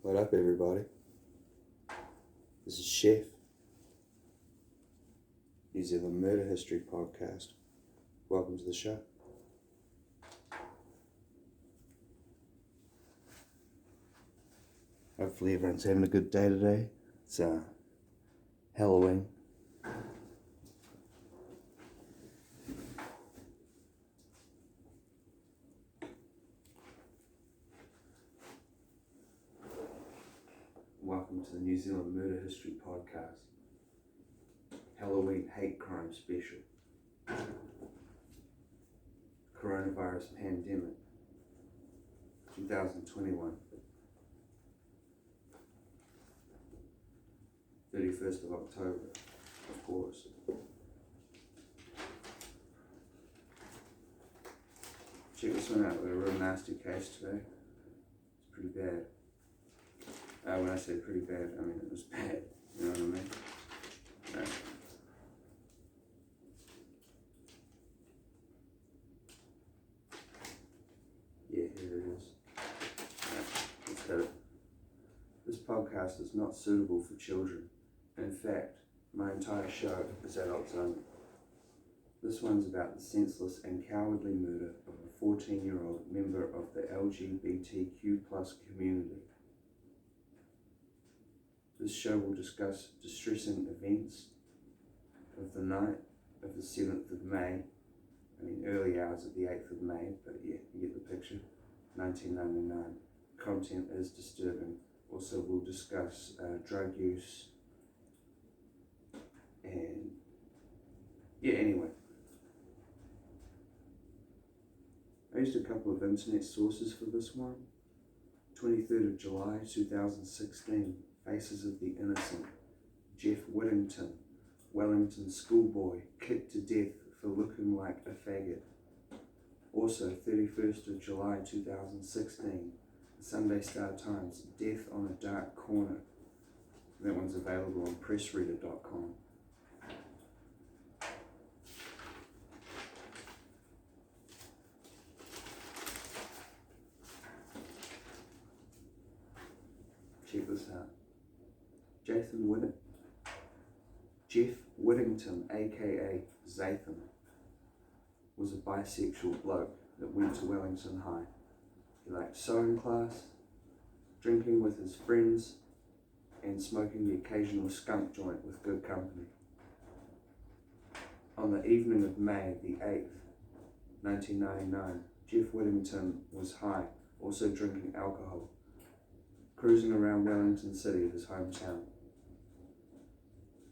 What up, everybody? This is Chef, New Zealand Murder History Podcast. Welcome to the show. Hopefully everyone's having a good day today. It's Halloween. Welcome to the New Zealand Murder History Podcast. Halloween Hate Crime Special. Coronavirus Pandemic 2021. 31st of October, of course. Check this one out. We got a real nasty case today. It's pretty bad. When I say pretty bad, I mean it was bad. You know what I mean? No. Yeah, here it is. Let's hit it. This podcast is not suitable for children. In fact, my entire show is adults only. This one's about the senseless and cowardly murder of a 14-year-old member of the lgbtq plus community. This show will discuss distressing events of the night of the 7th of May, early hours of the 8th of May, but yeah, you get the picture, 1999. Content is disturbing. Also, we'll discuss drug use, and yeah, anyway. I used a couple of internet sources for this one. 23rd of July 2016, Faces of the Innocent. Jeff Whittington, Wellington schoolboy, kicked to death for looking like a faggot. Also, 31st of July 2016, Sunday Star Times, Death on a Dark Corner. That one's available on pressreader.com. Check this out. Jeff Whittington, aka Zathan, was a bisexual bloke that went to Wellington High. He liked sewing class, drinking with his friends, and smoking the occasional skunk joint with good company. On the evening of May the 8th, 1999, Jeff Whittington was high, also drinking alcohol, cruising around Wellington City, his hometown.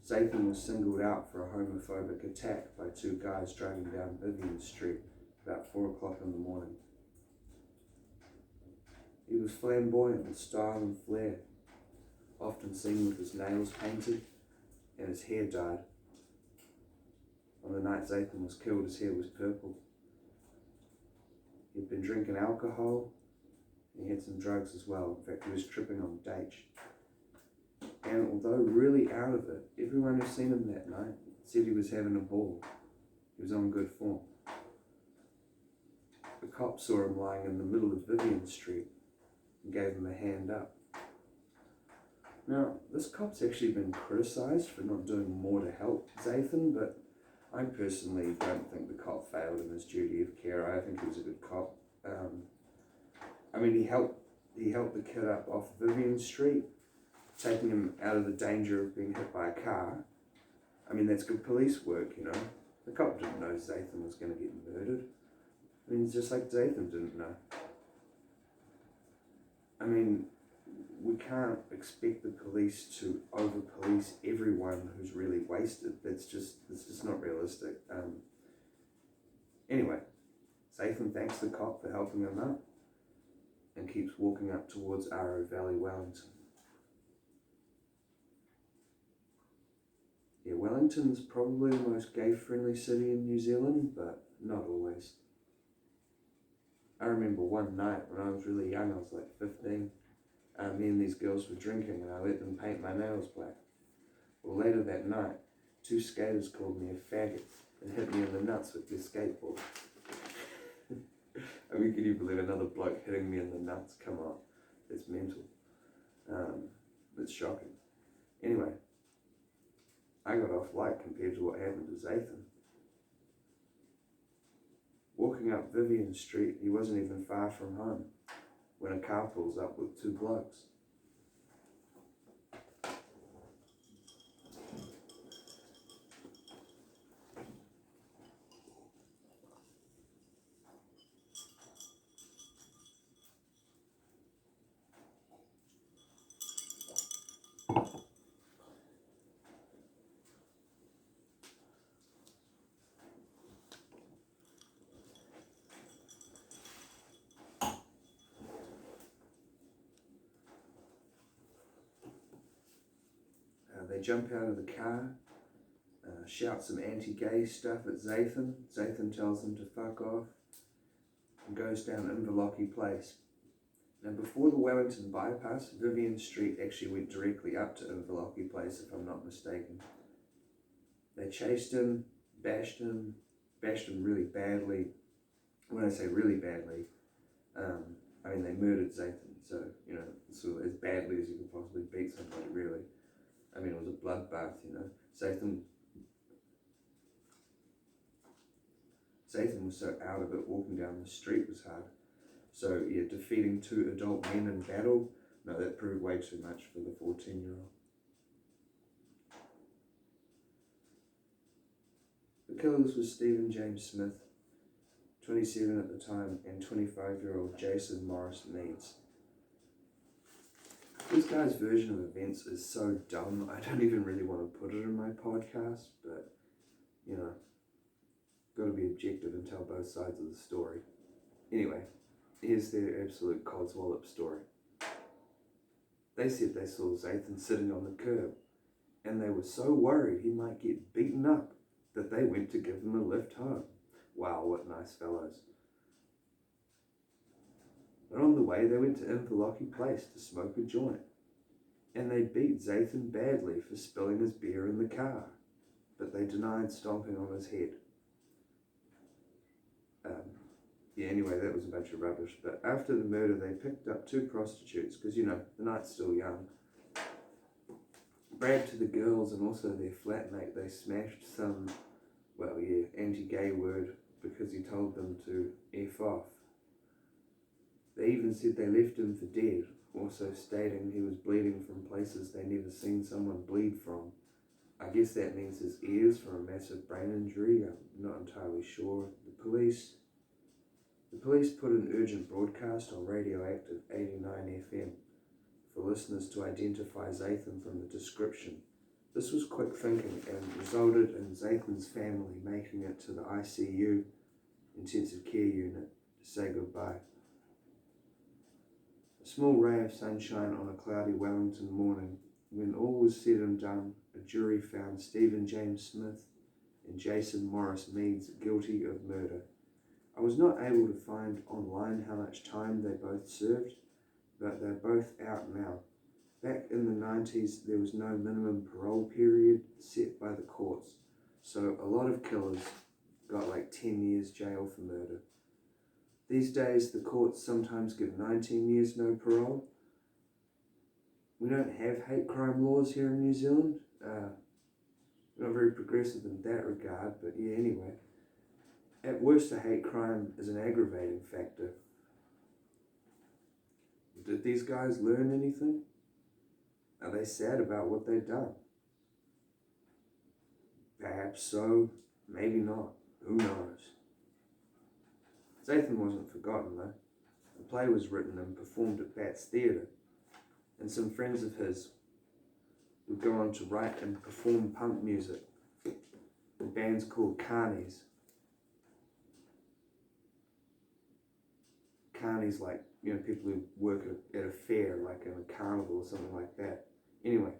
Zathan was singled out for a homophobic attack by two guys driving down Vivian Street about 4 o'clock in the morning. He was flamboyant with style and flair, often seen with his nails painted and his hair dyed. On the night Zathan was killed, his hair was purple. He'd been drinking alcohol, and he had some drugs as well. In fact, he was tripping on dates. And although really out of it, everyone who seen him that night said he was having a ball. He was on good form. The cops saw him lying in the middle of Vivian Street and gave him a hand up. Now, this cop's actually been criticised for not doing more to help Zathan, but I personally don't think the cop failed in his duty of care. I think he was a good cop. He helped the kid up off Vivian Street, taking him out of the danger of being hit by a car. That's good police work, you know. The cop didn't know Zathan was going to get murdered. It's just like Zathan didn't know. We can't expect the police to over-police everyone who's really wasted. That's just not realistic. Anyway, Zathan thanks the cop for helping him up and keeps walking up towards Aro Valley, Wellington. Yeah, Wellington's probably the most gay-friendly city in New Zealand, but not always. I remember one night when I was really young, I was like 15, me and these girls were drinking and I let them paint my nails black. Well, later that night, two skaters called me a faggot and hit me in the nuts with their skateboard. Can you believe another bloke hitting me in the nuts? Come on, it's mental. It's shocking. Anyway, I got off light compared to what happened to Zathan. Walking up Vivian Street, he wasn't even far from home when a car pulls up with two blokes. They jump out of the car, shout some anti-gay stuff at Zathan. Zathan tells them to fuck off and goes down Inverlochie Place. Now, before the Wellington bypass, Vivian Street actually went directly up to Inverlochie Place, if I'm not mistaken. They chased him, bashed him really badly. When I say really badly, I mean they murdered Zathan, so, sort of as badly as you could possibly beat somebody, really. I mean, it was a bloodbath, Zathan was so out of it, walking down the street was hard. So, yeah, defeating two adult men in battle, no, that proved way too much for the 14-year-old. The killers were Stephen James Smith, 27 at the time, and 25-year-old Jason Morris Meads. This guy's version of events is so dumb, I don't even really want to put it in my podcast, but, got to be objective and tell both sides of the story. Anyway, here's their absolute codswallop story. They said they saw Zathan sitting on the curb, and they were so worried he might get beaten up that they went to give him a lift home. Wow, what nice fellows. But on the way, they went to Inverlochie Place to smoke a joint, and they beat Zathan badly for spilling his beer in the car, but they denied stomping on his head. Anyway, that was a bunch of rubbish. But after the murder, they picked up two prostitutes, because, the night's still young. Bragged to the girls and also their flatmate they smashed some, anti-gay word because he told them to F off. They even said they left him for dead, also stating he was bleeding from places they never seen someone bleed from. I guess that means his ears from a massive brain injury. I'm not entirely sure. The police put an urgent broadcast on radioactive 89 FM for listeners to identify Zathan from the description. This was quick thinking and resulted in Zathan's family making it to the ICU, intensive care unit, to say goodbye. A small ray of sunshine on a cloudy Wellington morning. When all was said and done, a jury found Stephen James Smith and Jason Morris Meads guilty of murder. I was not able to find online how much time they both served, but they're both out now. Back in the 90s, there was no minimum parole period set by the courts, so a lot of killers got like 10 years jail for murder. These days, the courts sometimes give 19 years no parole. We don't have hate crime laws here in New Zealand. We're not very progressive in that regard, but yeah, anyway. At worst, a hate crime is an aggravating factor. Did these guys learn anything? Are they sad about what they've done? Perhaps so, maybe not. Who knows? Zathan wasn't forgotten though. The play was written and performed at Bat's Theatre, and some friends of his would go on to write and perform punk music in bands called carnies. Carnies, like, people who work at a fair, like in a carnival or something like that. Anyway,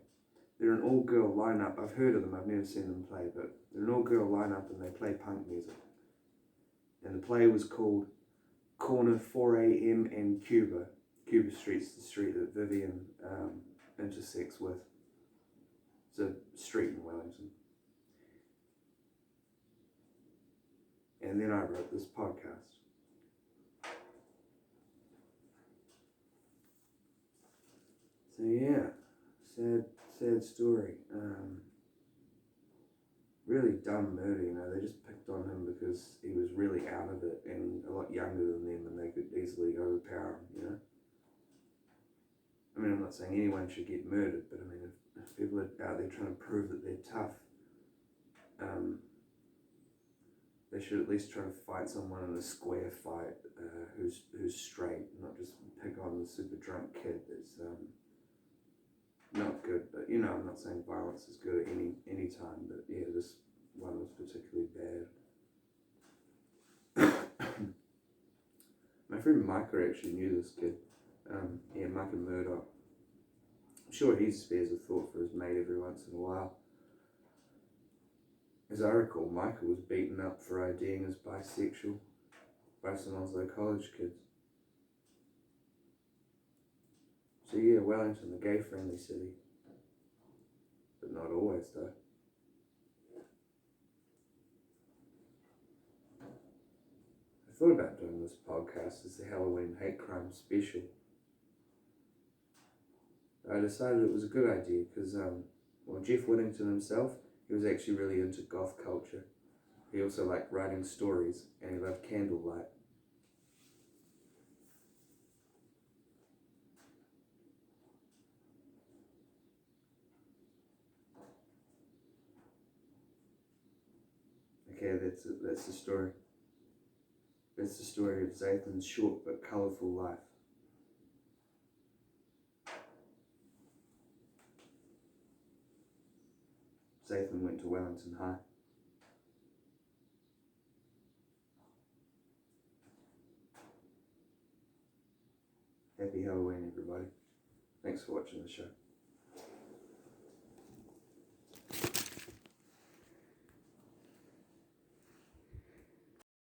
they're an all-girl lineup. I've heard of them, I've never seen them play, but they're an all-girl lineup and they play punk music. And the play was called Corner 4am and Cuba. Cuba Street's the street that Vivian intersects with. It's a street in Wellington. And then I wrote this podcast. So yeah, sad story. Really dumb murder, you know. They just picked on him because he was really out of it and a lot younger than them, and they could easily overpower him, you know. I mean, I'm not saying anyone should get murdered, but I mean, if people are out there trying to prove that they're tough, they should at least try to fight someone in a square fight who's straight, not just pick on the super drunk kid that's not good. But you know, I'm not saying violence is good at any time, but yeah, this one was particularly bad. My friend Micah actually knew this kid. Micah Murdoch. I'm sure he spares a thought for his mate every once in a while. As I recall, Micah was beaten up for IDing as bisexual by some Oslo college kids. So yeah, Wellington, a gay-friendly city. But not always, though. I thought about doing this podcast as the Halloween hate crime special. I decided it was a good idea because, Jeff Whittington himself, he was actually really into goth culture. He also liked writing stories, and he loved candlelight. Okay, that's the story. That's the story of Zathan's short but colourful life. Zathan went to Wellington High. Happy Halloween, everybody. Thanks for watching the show.